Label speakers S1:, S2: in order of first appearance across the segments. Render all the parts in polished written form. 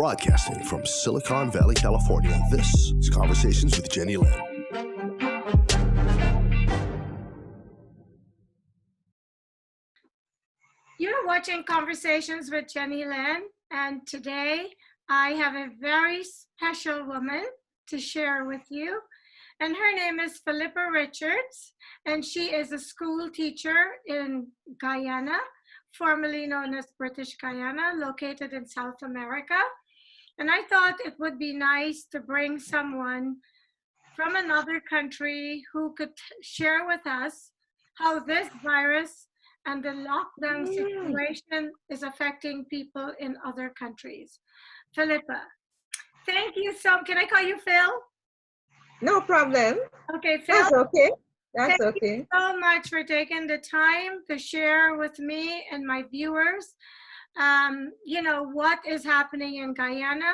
S1: Broadcasting from Silicon Valley, California, this is Conversations with Jenny Lynn.
S2: You're watching Conversations with Jenny Lynn, and today I have a very special woman to share with you. And her name is Philippa Richards, and she is a school teacher in Guyana, formerly known as British Guyana, located in South America. And I thought it would be nice to bring someone from another country who could share with us how this virus and the lockdown situation is affecting people in other countries. Philippa, thank you can I call you Phil?
S3: No problem.
S2: Okay, Phil.
S3: That's okay. That's
S2: thank
S3: okay.
S2: you so much for taking the time to share with me and my viewers, what is happening in Guyana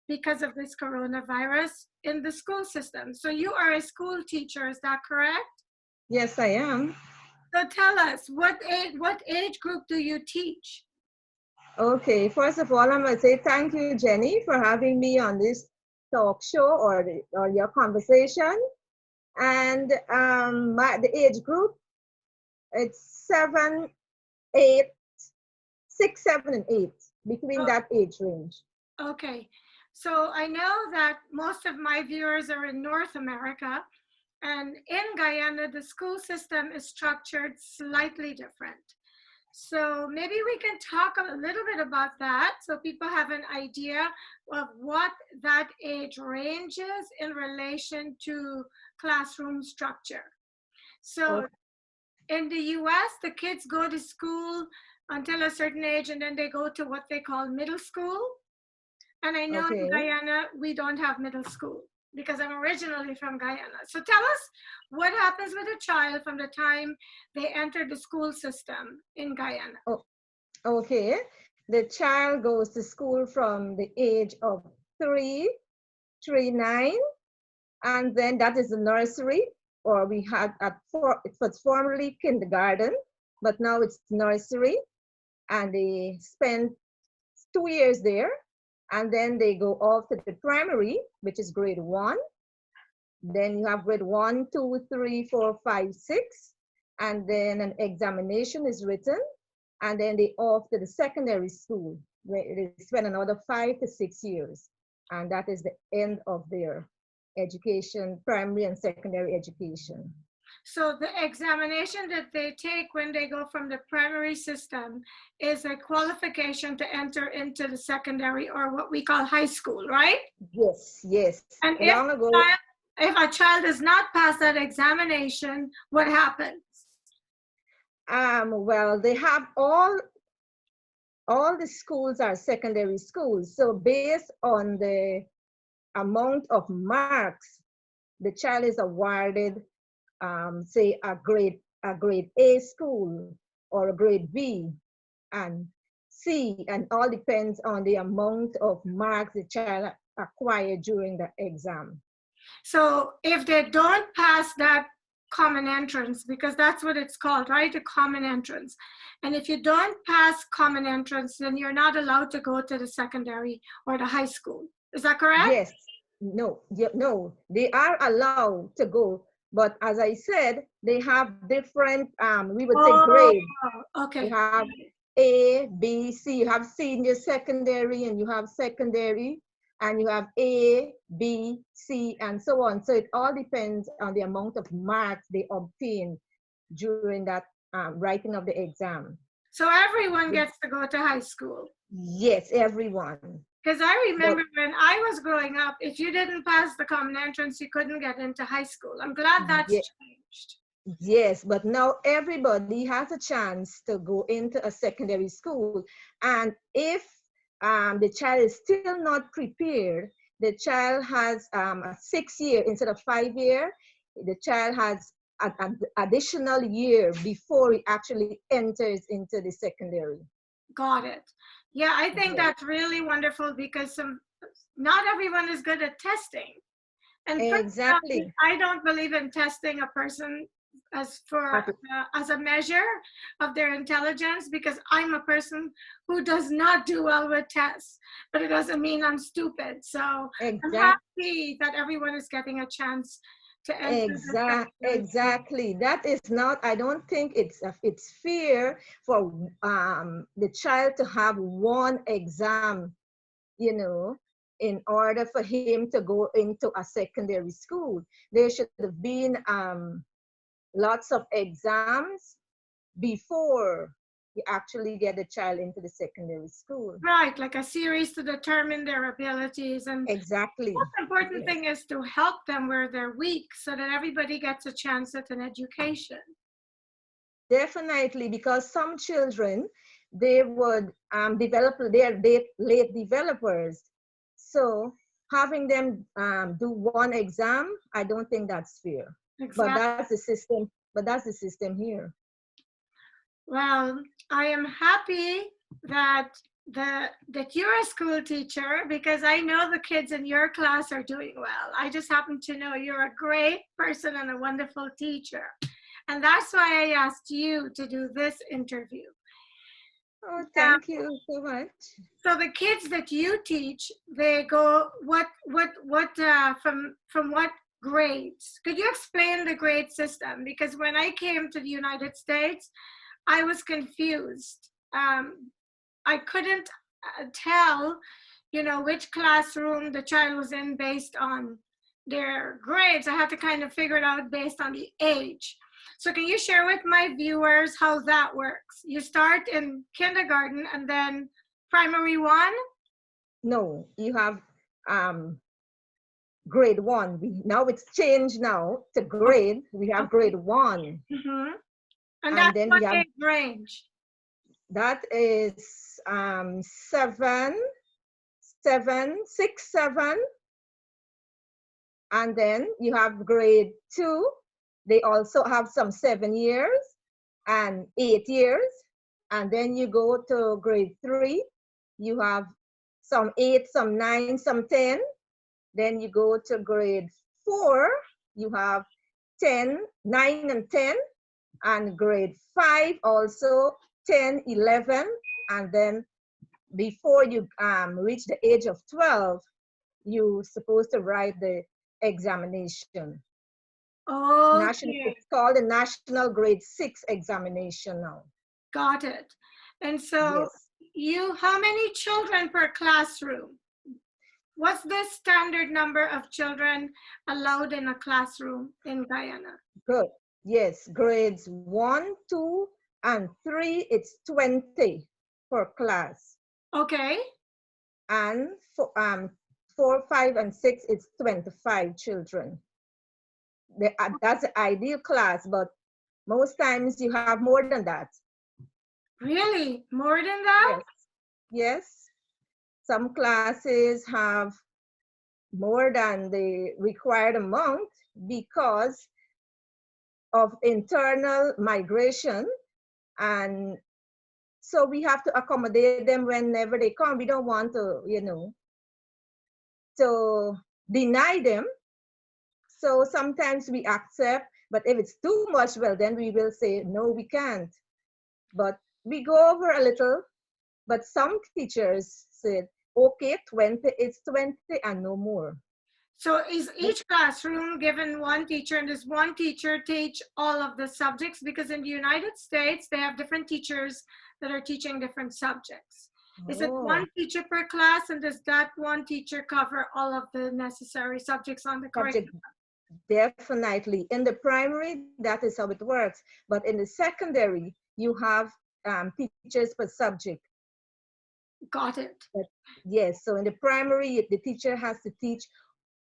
S2: because of this coronavirus in the school system. So you are a school teacher, is that correct?
S3: Yes, I am.
S2: So tell us, what age group do you teach?
S3: Okay, first of all, I'm going to say thank you, Jenny, for having me on this talk show or your conversation. And the age group, it's 7, 8, 6, 7, and 8, between that age range.
S2: Okay, so I know that most of my viewers are in North America, and in Guyana, the school system is structured slightly different. So maybe we can talk a little bit about that so people have an idea of what that age range is in relation to classroom structure. So in the US, the kids go to school until a certain age, and then they go to what they call middle school. And I know in Guyana, we don't have middle school because I'm originally from Guyana. So tell us what happens with a child from the time they enter the school system in Guyana.
S3: Okay, the child goes to school from the age of 3, 9, and then that is the nursery, or we had it was formerly kindergarten, but now it's nursery, and they spend 2 years there. And then they go off to the primary, which is grade 1. Then you have grade 1, 2, 3, 4, 5, 6. And then an examination is written. And then they off to the secondary school, where they spend another 5 to 6 years. And that is the end of their education, primary and secondary education.
S2: So the examination that they take when they go from the primary system is a qualification to enter into the secondary, or what we call high school, right?
S3: Yes, yes.
S2: And if a child does not pass that examination, what happens?
S3: Well, they have all the schools are secondary schools. So based on the amount of marks, the child is awarded say a grade A school or a grade B and C, and all depends on the amount of marks the child acquired during the exam.
S2: So if they don't pass that common entrance, because that's what it's called, right? A common entrance. And if you don't pass common entrance, then you're not allowed to go to the secondary or the high school. Is that correct?
S3: Yes. No, they are allowed to go. But as I said, they have different, we would say grades.
S2: Okay.
S3: You have A, B, C. You have senior secondary, and you have secondary, and you have A, B, C, and so on. So it all depends on the amount of marks they obtain during that writing of the exam.
S2: So everyone gets to go to high school?
S3: Yes, everyone.
S2: Because I remember when I was growing up, if you didn't pass the common entrance, you couldn't get into high school. I'm glad that's changed.
S3: Yes, but now everybody has a chance to go into a secondary school. And if the child is still not prepared, the child has a 6 year instead of 5 year. The child has an additional year before he actually enters into the secondary.
S2: Got it. Yeah, I think that's really wonderful because not everyone is good at testing. And
S3: exactly.
S2: I don't believe in testing a person as a measure of their intelligence, because I'm a person who does not do well with tests, but it doesn't mean I'm stupid. So I'm happy that everyone is getting a chance to enter.
S3: Exactly. That is not, I don't think it's fair for the child to have one exam, you know, in order for him to go into a secondary school. There should have been lots of exams before you actually get a child into the secondary school.
S2: Right, like a series to determine their abilities. And
S3: exactly.
S2: The most important thing is to help them where they're weak so that everybody gets a chance at an education.
S3: Definitely, because some children, they would develop, they're late developers. So having them do one exam, I don't think that's fair.
S2: Exactly.
S3: But that's the system here.
S2: Well, I am happy that you're a school teacher, because I know the kids in your class are doing well. I just happen to know you're a great person and a wonderful teacher. And that's why I asked you to do this interview.
S3: Oh, thank you so much.
S2: So the kids that you teach, they go from what grades? Could you explain the grade system? Because when I came to the United States, I was confused. I couldn't tell, which classroom the child was in based on their grades. I had to kind of figure it out based on the age. So can you share with my viewers how that works? You start in kindergarten and then primary 1?
S3: No, you have grade 1. Now it's changed now to grade. We have grade 1.
S2: Mm-hmm. And that's
S3: then
S2: what age range?
S3: That is 6, 7. And then you have grade 2. They also have some 7 years and 8 years. And then you go to grade 3. You have some 8, some 9, some 10. Then you go to grade 4. You have 10, 9 and 10. And grade 5 also 10, 11. And then before you reach the age of 12, you're supposed to write the examination.
S2: Oh,
S3: it's called the National Grade 6 examination now.
S2: Got it. And so how many children per classroom? What's the standard number of children allowed in a classroom in Guyana?
S3: Good. Yes, grades 1, 2, and 3, it's 20 per class.
S2: Okay.
S3: And for 4, 5, and 6, it's 25 children. That's the ideal class, but most times you have more than that.
S2: Really? More than that?
S3: Yes. Some classes have more than the required amount because of internal migration. And so we have to accommodate them whenever they come. We don't want to, to deny them. So sometimes we accept, but if it's too much, well, then we will say, no, we can't. But we go over a little, but some teachers said, okay, 20 is 20 and no more.
S2: So is each classroom given one teacher, and does one teacher teach all of the subjects? Because in the United States, they have different teachers that are teaching different subjects. Is it one teacher per class, and does that one teacher cover all of the necessary subjects on the curriculum?
S3: Definitely. In the primary, that is how it works. But in the secondary, you have teachers per subject.
S2: Got it.
S3: Yes. So in the primary, the teacher has to teach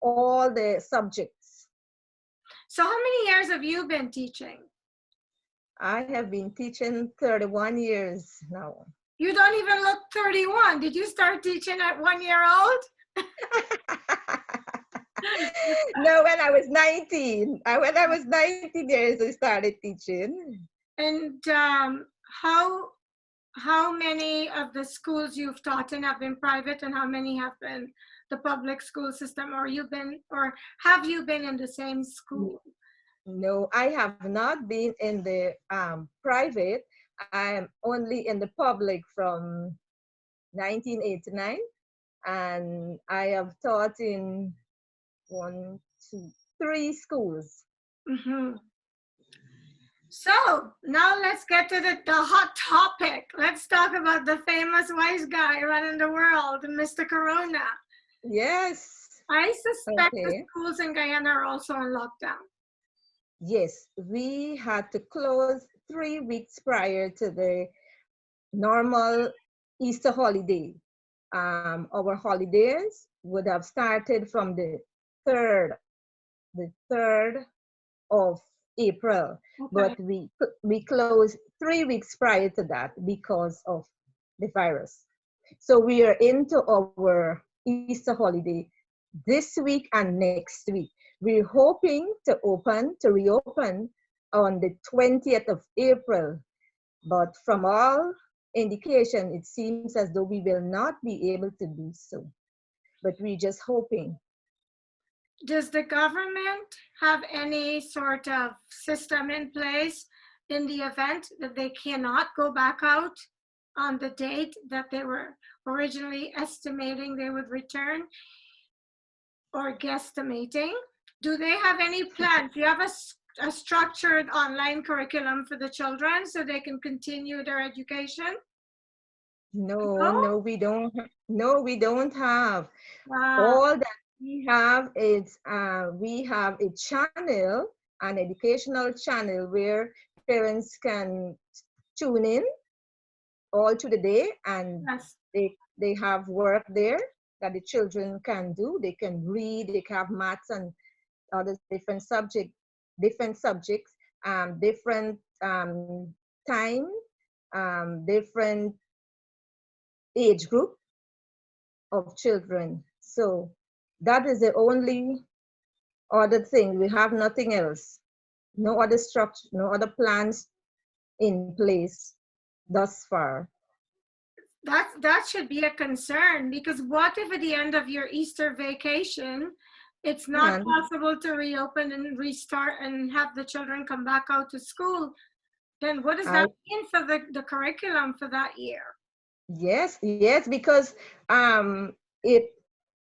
S3: all the subjects.
S2: So how many years have you been teaching?
S3: I have been teaching 31 years now.
S2: You don't even look 31. Did you start teaching at 1 year old?
S3: No, when I was 19. When I was 19 years, I started teaching.
S2: And how many of the schools you've taught in have been private, and how many have been the public school system? Or have you been in the same school?
S3: No, I have not been in the private. I am only in the public from 1989, and I have taught in one, two, three schools.
S2: Mhm. So now let's get to the hot topic. Let's talk about the famous wise guy running the world, Mr. Corona.
S3: Yes.
S2: I suspect the
S3: Okay.
S2: schools in Guyana are also on lockdown.
S3: Yes, we had to close 3 weeks prior to the normal Easter holiday. Our holidays would have started from the third of April,
S2: Okay.
S3: but we closed 3 weeks prior to that because of the virus. So we are into our Easter holiday this week and next week. We're hoping to reopen on the 20th of April, but from all indication, it seems as though we will not be able to do so. But we're just hoping.
S2: Does the government have any sort of system in place in the event that they cannot go back out on the date that they were originally estimating they would return or guesstimating? Do they have any plans? Do you have a structured online curriculum for the children so they can continue their education?
S3: No,
S2: No?
S3: no, we don't. No, we don't have.
S2: Wow.
S3: All that we have is we have a channel, an educational channel where parents can tune in all through the day, and
S2: Yes.
S3: they have work there that the children can do. They can read, they can have maths and other different subjects, different time, different age group of children. So that is the only other thing. We have nothing else. No other structure, no other plans in place thus far.
S2: That should be a concern, because what if at the end of your Easter vacation, it's not
S3: And
S2: possible to reopen and restart and have the children come back out to school? Then what does
S3: I
S2: that mean for the curriculum for that year?
S3: yes, because it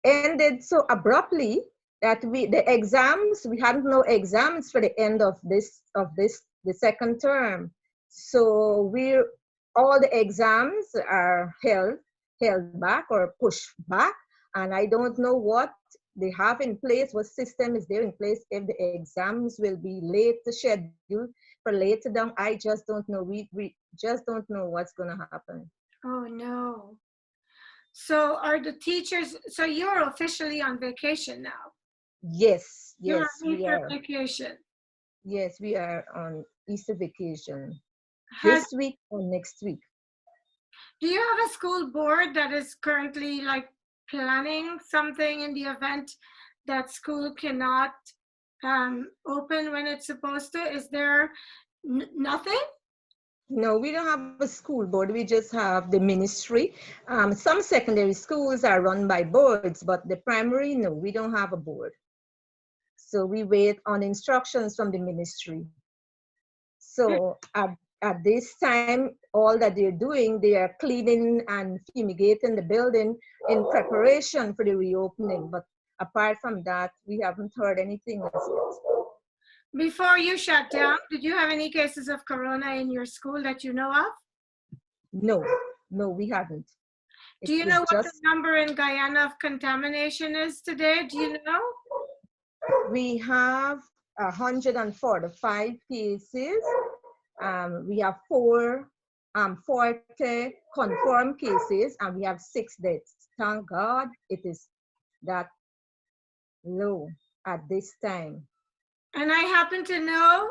S3: ended so abruptly that we hadn't no exams for the end of this the second term. So we all the exams are held back or pushed back, and I don't know what they have in place, what system is there in place, if the exams will be late scheduled for later down. I just don't know. We just don't know what's going to happen.
S2: Oh no. So are the teachers, so you're officially on vacation now?
S3: Yes,
S2: You're
S3: yes,
S2: on
S3: we
S2: Easter
S3: are.
S2: vacation.
S3: Yes, we are on Easter vacation
S2: Has
S3: this week or next week.
S2: Do you have a school board that is currently like planning something in the event that school cannot open when it's supposed to? Is there nothing?
S3: No, we don't have a school board. We just have the ministry. Some secondary schools are run by boards, but the primary, no, we don't have a board. So we wait on instructions from the ministry. So at this time, all that they're doing, they are cleaning and fumigating the building in preparation for the reopening. But apart from that, we haven't heard anything as yet.
S2: Before you shut down, did you have any cases of corona in your school that you know of?
S3: No, no, we haven't.
S2: Do
S3: It
S2: you know
S3: was
S2: what the
S3: just,
S2: number in Guyana of contamination is today? Do you know?
S3: we have 145 cases. We have 40 confirmed cases, and we have 6 deaths. Thank God it is that low at this time.
S2: And I happen to know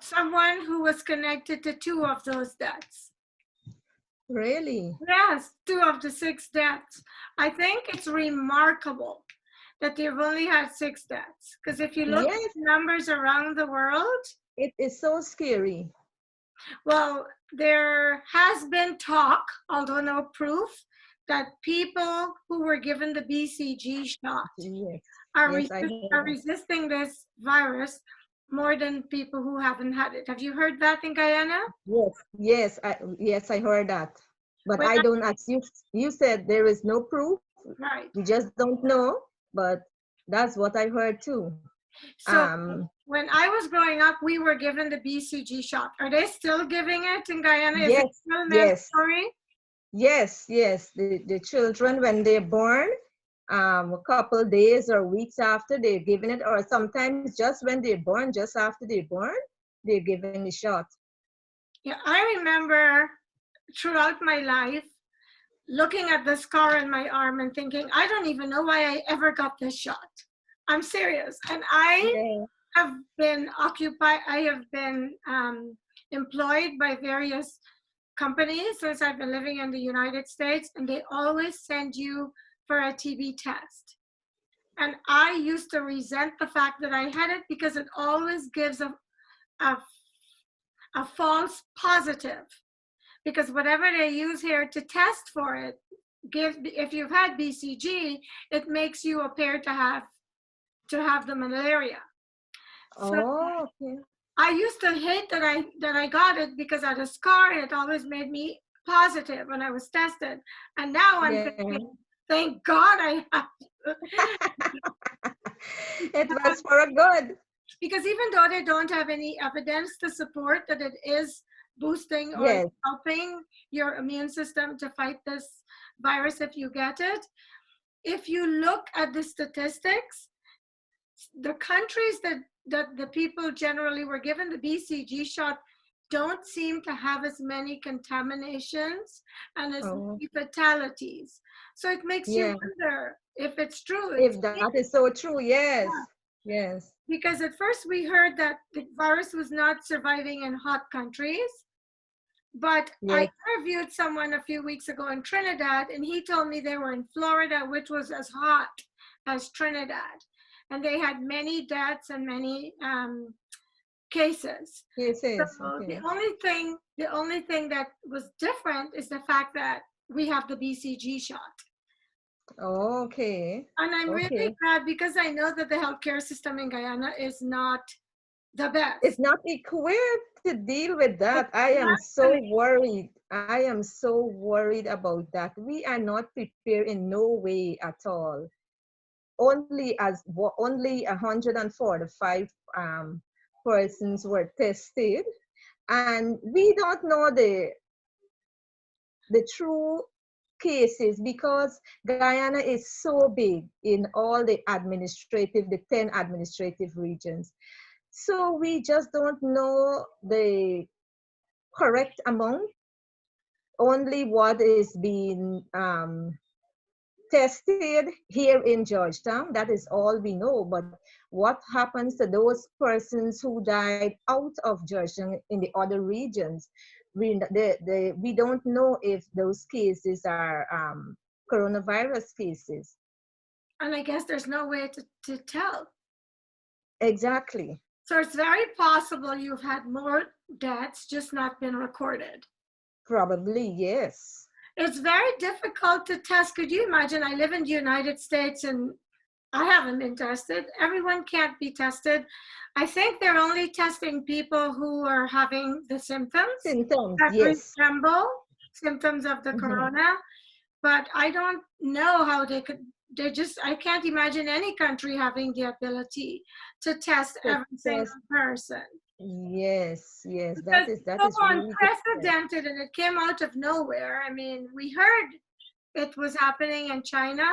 S2: someone who was connected to 2 of those deaths.
S3: Really?
S2: Yes, 2 of the 6 deaths. I think it's remarkable that they've only had 6 deaths. Because if you look at
S3: Yes,
S2: the numbers around the world,
S3: it is so scary.
S2: well, there has been talk, although no proof, that people who were given the BCG shot
S3: Yes,
S2: are,
S3: yes, I heard that.
S2: resisting this virus more than people who haven't had it. Have you heard that in Guyana?
S3: Yes, I heard that. But
S2: When
S3: I don't, as you said, there is no proof.
S2: right.
S3: We just don't know. But that's what I heard too.
S2: So when I was growing up, we were given the BCG shot. Are they still giving it in Guyana? Is it
S3: Yes,
S2: still
S3: yes,
S2: mandatory?
S3: yes. The children, when they're born, a couple days or weeks after they're given it, or sometimes just when they're born, just after they're born, they're given the shot.
S2: Yeah, I remember throughout my life looking at the scar on my arm and thinking, I don't even know why I ever got this shot. I'm serious. And I
S3: Yeah.
S2: have been employed by various companies since I've been living in the United States, and they always send you for a TB test. And I used to resent the fact that I had it because it always gives a false positive. Because whatever they use here to test for it, if you've had BCG, it makes you appear to have the malaria. So
S3: Oh, okay.
S2: I used to hate that I got it because I had a scar and it always made me positive when I was tested. And now I'm
S3: Yeah.
S2: thinking, thank God I have.
S3: It was for a good.
S2: Because even though they don't have any evidence to support that it is boosting or
S3: Yes,
S2: helping your immune system to fight this virus if you get it, if you look at the statistics, the countries that the people generally were given the BCG shot don't seem to have as many contaminations and as
S3: oh,
S2: many fatalities. So it makes you
S3: yeah.
S2: wonder if it's true.
S3: If that is so true, yes, yes,
S2: Because at first we heard that the virus was not surviving in hot countries, but I
S3: yes.
S2: interviewed someone a few weeks ago in Trinidad, and he told me they were in Florida, which was as hot as Trinidad. And they had many deaths and many cases.
S3: Yes, yes.
S2: So
S3: Okay.
S2: the only thing that was different is the fact that we have the BCG shot.
S3: Okay.
S2: And I'm
S3: Okay.
S2: really glad because I know that the healthcare system in Guyana is not the best.
S3: It's not equipped to deal with that. I am so
S2: Exactly.
S3: worried. I am so worried about that. We are not prepared in no way at all. Only 145 persons were tested, and we don't know the true cases because Guyana is so big in all the 10 administrative regions. So we just don't know the correct amount, only what is being tested here in Georgetown. That is all we know. But what happens to those persons who died out of Georgetown in the other regions? We don't know if those cases are coronavirus cases.
S2: And I guess there's no way to tell.
S3: Exactly.
S2: So it's very possible you've had more deaths, just not been recorded.
S3: Probably, yes.
S2: It's very difficult to test. Could you imagine? I live in the United States and I haven't been tested. Everyone can't be tested. I think they're only testing people who are having the symptoms
S3: Symptoms,
S2: that
S3: yes.
S2: resemble symptoms of the corona. But I don't know how I can't imagine any country having the ability to test
S3: To
S2: every single
S3: test.
S2: person.
S3: Yes, yes,
S2: Because it's
S3: that
S2: so
S3: is really difficult.
S2: unprecedented and it came out of nowhere. I mean, we heard it was happening in China,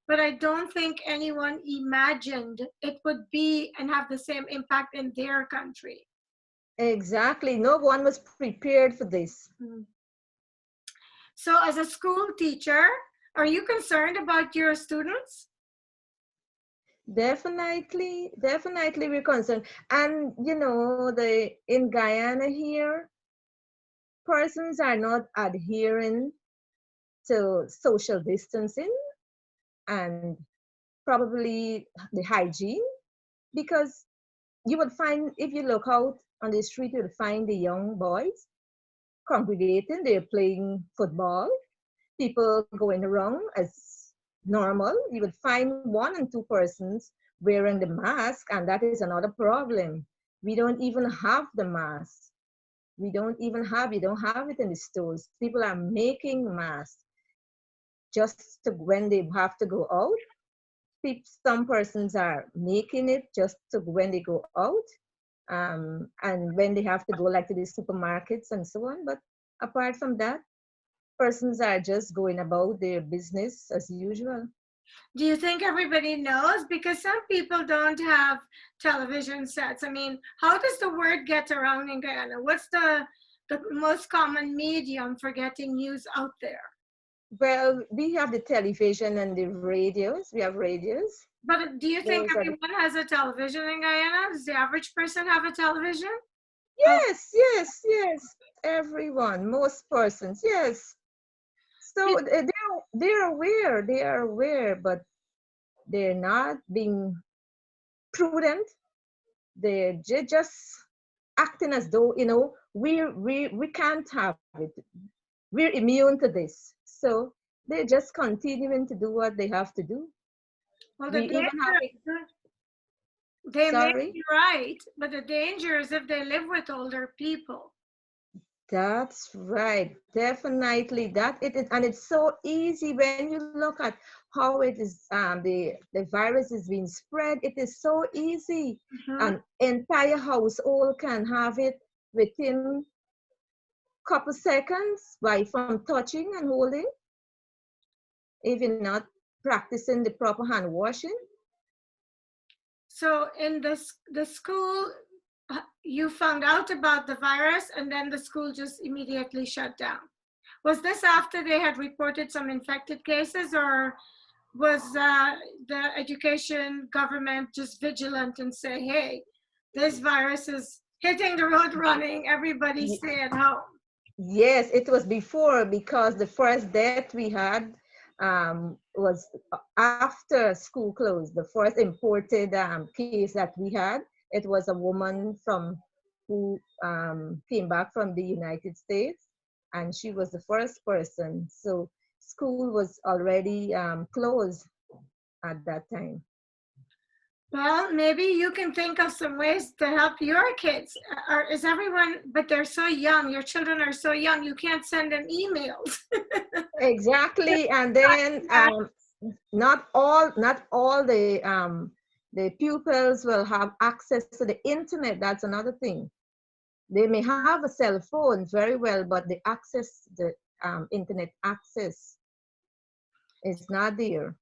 S2: but I don't think anyone imagined it would be and have the same impact in their country.
S3: Exactly. No one was prepared for this.
S2: So as a school teacher, are you concerned about your students?
S3: Definitely, definitely we're concerned. And you know, in Guyana here, persons are not adhering to social distancing and probably the hygiene, because you would find, if you look out on the street, you would find the young boys congregating, they're playing football, people going around as normal. You would find one and two persons wearing the mask, and that is another problem. We don't even have the masks. We don't even have, you don't have it in the stores. People are making masks just to, when they have to go out. Some persons are making it just to when they go out, and when they have to go like to the supermarkets and so on. But apart from that, persons are just going about their business as usual.
S2: Do you think everybody knows? Because some people don't have television sets. I mean, how does the word get around in Guyana? What's the most common medium for getting news out there?
S3: Well, we have the television and the radios. We have radios.
S2: But do you think
S3: Those are the,
S2: everyone has a television in Guyana? Does the average person have a television?
S3: yes, yes, yes. Everyone, most persons, yes. So they're aware. They are aware, but they're not being prudent. They're just acting as though, you know, we can't have it. We're immune to this. So they're just continuing to do what they have to do.
S2: Well,
S3: We
S2: the
S3: even have it.
S2: danger, they may
S3: Sorry?
S2: be right, but the danger is if they live with older people.
S3: That's right. Definitely that it is, and it's so easy when you look at how it is the virus is being spread. It is so easy.
S2: Mhm.
S3: An entire household can have it within couple seconds by from touching and holding, even not practicing the proper hand washing.
S2: So in the school, you found out about the virus and then the school just immediately shut down. Was this after they had reported some infected cases, or was the education government just vigilant and say, hey, this virus is hitting the road running, everybody stay at home?
S3: Yes, it was before, because the first death we had was after school closed. The first imported case that we had, it was a woman from who came back from the United States, and she was the first person. So school was already closed at that time.
S2: Well, maybe you can think of some ways to help your kids. Or is everyone, but they're so young, your children are so young, you can't send them emails.
S3: Exactly, and then not all the pupils will have access to the internet. That's another thing. They may have a cell phone very well, but the internet access is not there.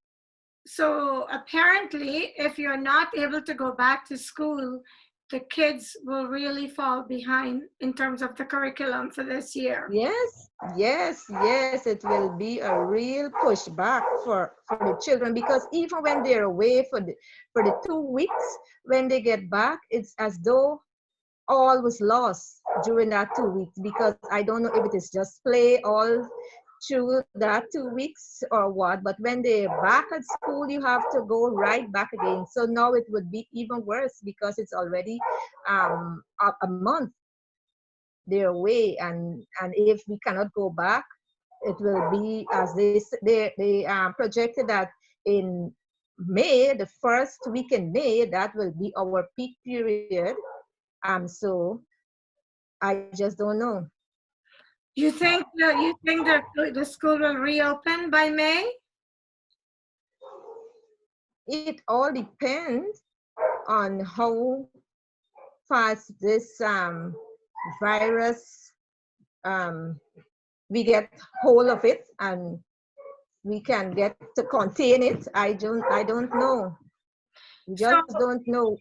S2: So apparently, if you're not able to go back to school, the kids will really fall behind in terms of the curriculum for this year.
S3: Yes, yes, yes. It will be a real pushback for the children, because even when they're away for the 2 weeks, when they get back, it's as though all was lost during that 2 weeks, because I don't know if it is just play all through that 2 weeks or what, but when they're back at school, you have to go right back again. So now it would be even worse, because it's already a month they're away, and if we cannot go back, it will be as they projected that in May, the first week in May, that will be our peak period. So I just don't know.
S2: You think that the school will reopen by May?
S3: It all depends on how fast this virus we get hold of it, and we can get to contain it. I don't know. We just don't know.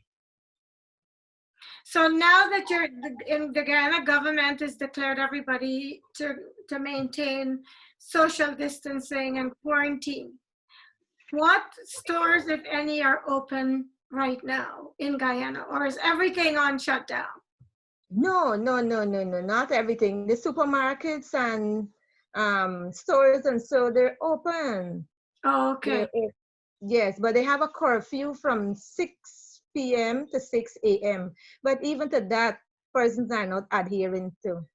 S2: So now that you're in the Guyana government has declared everybody to maintain social distancing and quarantine, what stores, if any, are open right now in Guyana, or is everything on shutdown?
S3: No, no, no, no, no, not everything. The supermarkets and stores and so they're open.
S2: Oh, okay.
S3: Yes, but they have a curfew from 6 p.m. to 6 a.m. But even to that, persons are not adhering to.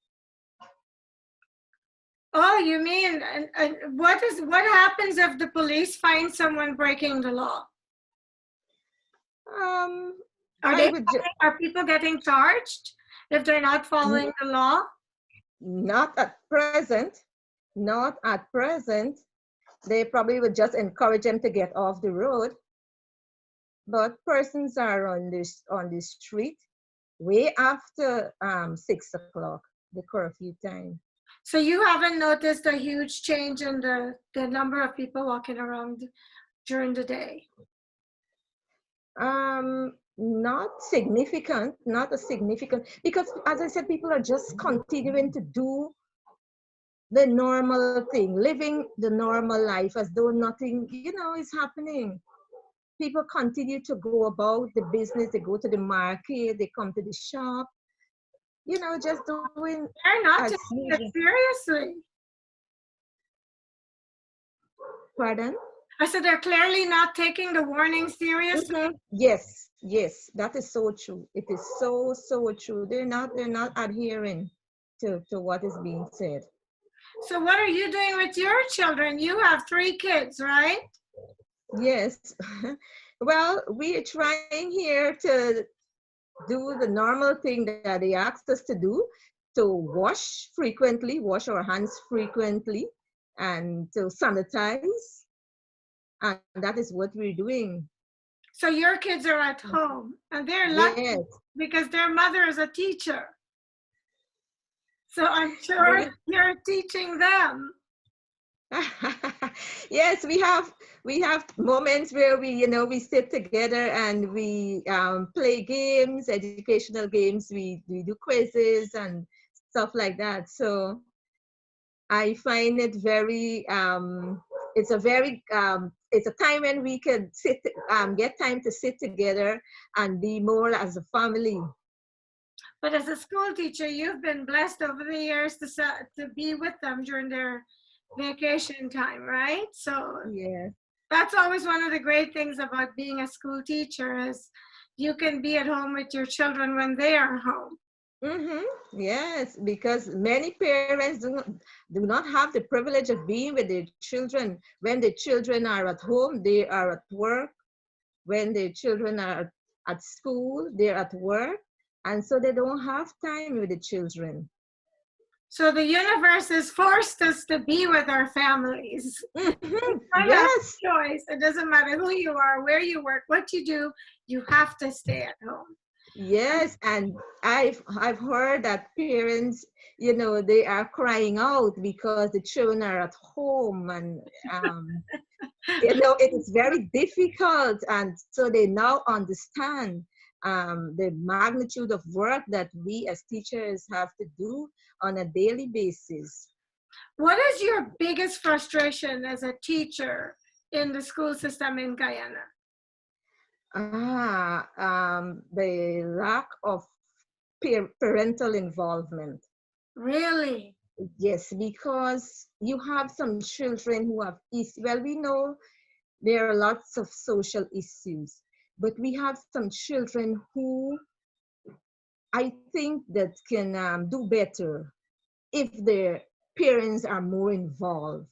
S2: Oh, you mean, and what happens if the police find someone breaking the law? Are
S3: I
S2: they
S3: would
S2: are people getting charged if they're not following the law?
S3: not at present, not at present. They probably would just encourage them to get off the road. But persons are on the street way after 6 o'clock, the curfew time.
S2: So you haven't noticed a huge change in the number of people walking around during the day?
S3: Not significant, not a significant, because as I said, people are just continuing to do the normal thing, living the normal life as though nothing, is happening. People continue to go about the business, they go to the market, they come to the shop, just doing
S2: They're not
S3: as
S2: taking it
S3: usual.
S2: seriously.
S3: Pardon?
S2: I said they're clearly not taking the warning seriously.
S3: Yes, yes, that is so true. It is so, so true. They're not adhering to what is being said.
S2: So what are you doing with your children? You have 3 kids, right?
S3: Yes. Well, we are trying here to do the normal thing that they asked us to do, to wash frequently, wash our hands frequently, and to sanitize. And that is what we're doing.
S2: So your kids are at home and they're lucky
S3: Yes.
S2: because their mother is a teacher. So I'm sure you're teaching them.
S3: Yes, we have moments where we sit together and we play games, educational games. We do quizzes and stuff like that. So I find it very it's a time when we can get time to sit together and be more as a family.
S2: But as a school teacher, you've been blessed over the years to be with them during their vacation time, right? So
S3: Yeah.
S2: that's always one of the great things about being a school teacher is you can be at home with your children when they are home.
S3: Yes, because many parents do not have the privilege of being with their children. When the children are at home, they are at work. When their children are at school, they're at work. And so they don't have time with the children.
S2: So the universe has forced us to be with our families.
S3: Yes.
S2: Choice. It doesn't matter who you are, where you work, what you do, you have to stay at home.
S3: Yes, and I've heard that parents, they are crying out because the children are at home, and it is very difficult, and so they now understand the magnitude of work that we as teachers have to do on a daily basis.
S2: What is your biggest frustration as a teacher in the school system in Guyana?
S3: The lack of parental involvement.
S2: Really?
S3: Yes, because you have some children who have issues. Well, we know there are lots of social issues, but we have some children who I think that can do better if their parents are more involved.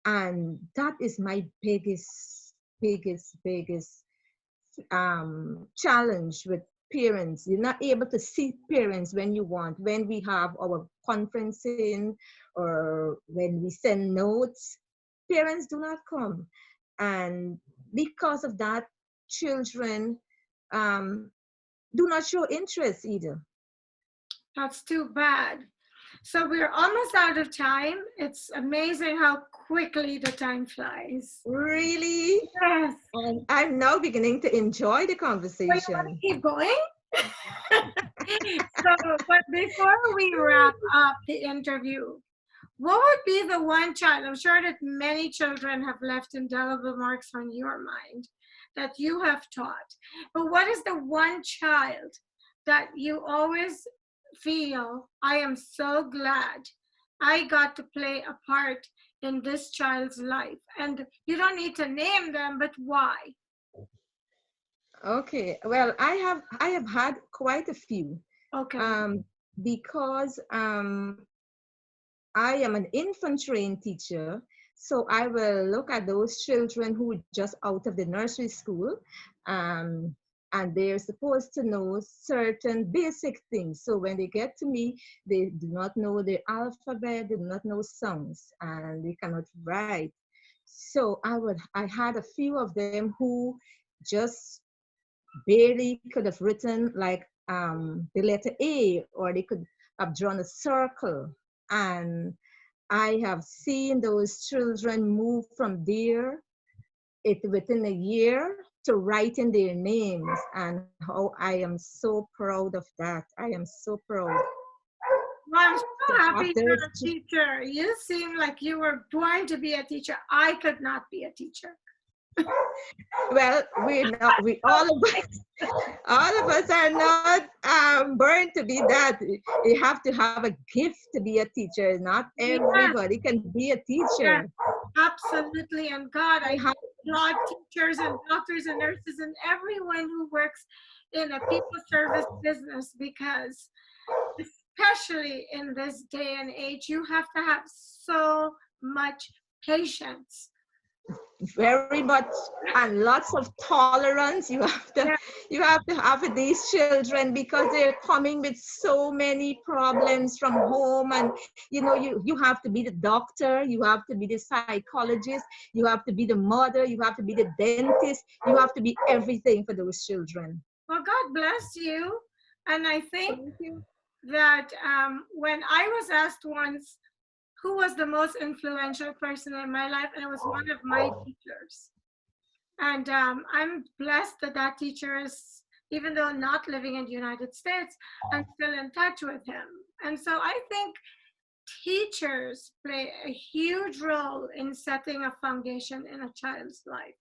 S3: And that is my biggest challenge with parents. You're not able to see parents when you want. When we have our conferencing or when we send notes, parents do not come. And because of that, children do not show interest either.
S2: That's too bad. So we're almost out of time. It's amazing how quickly the time flies.
S3: Really?
S2: Yes.
S3: And I'm now beginning to enjoy the
S2: Well, you
S3: conversation.
S2: want to keep going? But before we wrap up the interview, what would be the one child? I'm sure that many children have left indelible marks on your mind that you have taught. But what is the one child that you always feel, I am so glad I got to play a part in this child's life? And you don't need to name them, but why?
S3: Okay. Well, I have had quite a few.
S2: Okay.
S3: Because I am an infant trained teacher, so I will look at those children who are just out of the nursery school. and they're supposed to know certain basic things. So when they get to me, they do not know the alphabet, they do not know songs, and they cannot write. So I had a few of them who just barely could have written like the letter A, or they could have drawn a circle. And I have seen those children move from there within a year to writing their names, and how I am so proud of that. I am so proud.
S2: Well, I'm so happy
S3: After,
S2: you're a teacher. You seem like you were born to be a teacher. I could not be a teacher.
S3: well, we all of us are not born to be that. You have to have a gift to be a teacher. Not everybody can be a teacher.
S2: Yes, absolutely. And God, I applaud teachers and doctors and nurses and everyone who works in a people service business, because especially in this day and age, you have to have so much patience.
S3: Very much, and lots of tolerance you have to have with these children, because they're coming with so many problems from home. And you have to be the doctor, you have to be the psychologist, you have to be the mother, you have to be the dentist, you have to be everything for those children.
S2: Well, God bless you. And I think that when I was asked once who was the most influential person in my life, and it was one of my teachers. And I'm blessed that that teacher is, even though not living in the United States, I'm still in touch with him. And so I think teachers play a huge role in setting a foundation in a child's life.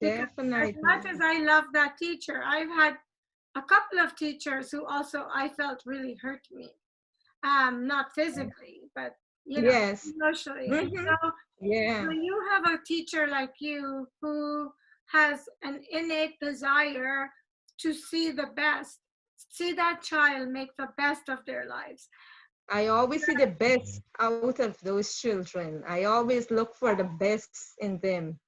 S2: Because
S3: Definitely.
S2: as much as I love that teacher, I've had a couple of teachers who also I felt really hurt me. Not physically, but
S3: yes,
S2: emotionally.
S3: Mm-hmm.
S2: And so
S3: Yeah.
S2: when you have a teacher like you who has an innate desire to see the best, see that child make the best of their lives.
S3: I always see the best out of those children. I always look for the best in them,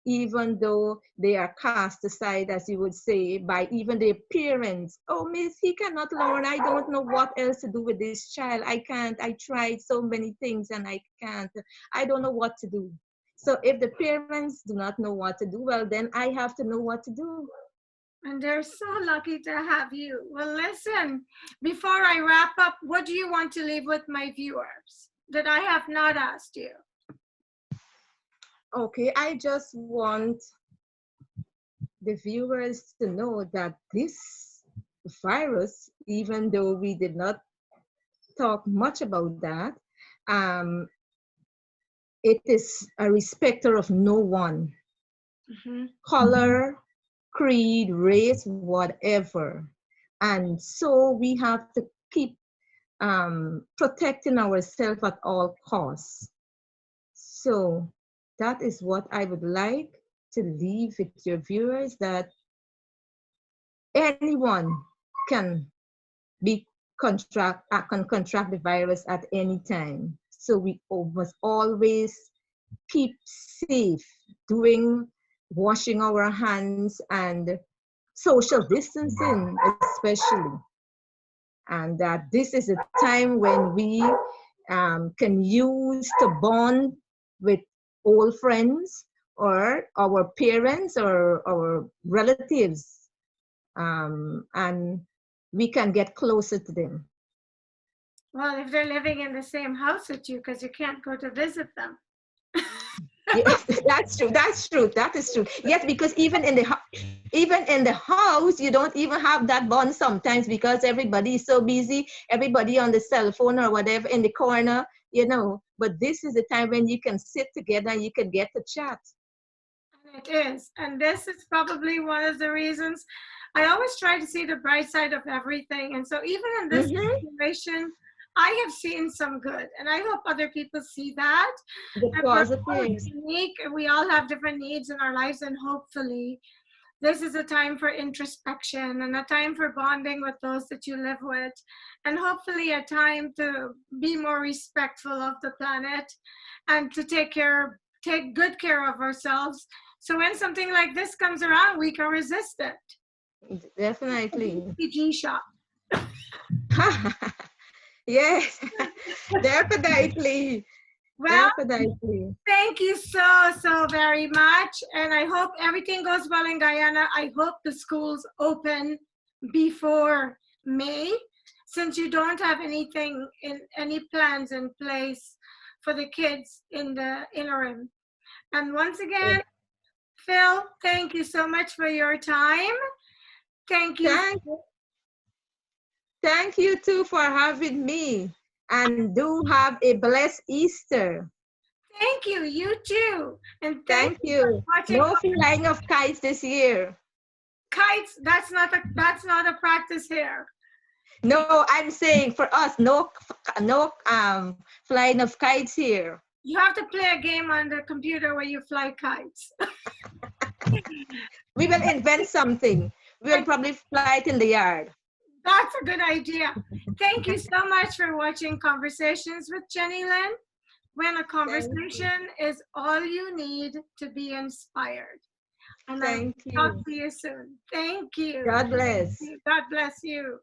S3: even though they are cast aside, as you would say, by even their parents. Oh, miss, he cannot learn. I don't know what else to do with this child. I can't. I tried so many things and I can't. I don't know what to do. So if the parents do not know what to do, well, then I have to know what to do.
S2: And they're so lucky to have you. Well, listen, before I wrap up, what do you want to leave with my viewers that I have not asked you?
S3: Okay, I just want the viewers to know that this virus, even though we did not talk much about that, it is a respecter of no one, color, creed, race, whatever. And so we have to keep protecting ourselves at all costs. So that is what I would like to leave with your viewers, that anyone can contract the virus at any time. So we must always keep safe, washing our hands and social distancing especially. And that this is a time when we can use to bond with old friends or our parents or our relatives, and we can get closer to them.
S2: Well, if they're living in the same house with you, because you can't go to visit them.
S3: Yes, that's true. That is true. Yes, because even in the house, you don't even have that bond sometimes, because everybody is so busy. Everybody on the cell phone or whatever in the corner, But this is the time when you can sit together and you can get to chat.
S2: It is, and this is probably one of the reasons I always try to see the bright side of everything. And so even in this situation, I have seen some good, and I hope other people see that.
S3: The positive.
S2: We're all unique, and we all have different needs in our lives, and hopefully this is a time for introspection and a time for bonding with those that you live with, and hopefully a time to be more respectful of the planet and to take good care of ourselves. So when something like this comes around, we can resist it.
S3: Definitely.
S2: PG shop.
S3: Yes, definitely.
S2: Well,
S3: Definitely.
S2: thank you so, so very much. And I hope everything goes well in Guyana. I hope the schools open before May, since you don't have anything in any plans in place for the kids in the interim. And once again, Phil, thank you so much for your time. Thank you.
S3: Thank, thank you too for having me. And do have a blessed Easter.
S2: Thank you. You too. And thank
S3: Thank
S2: you for
S3: you.
S2: watching
S3: No flying of kites this year.
S2: kites. That's not a practice here.
S3: No, I'm saying for us, no flying of kites here.
S2: You have to play a game on the computer where you fly kites.
S3: We will invent something. We will probably fly it in the yard.
S2: That's a good idea. Thank you so much for watching Conversations with Jenny Lynn, when a conversation is all you need to be inspired. And I will
S3: Thank
S2: talk
S3: you.
S2: to you soon. Thank you.
S3: God bless.
S2: God bless you.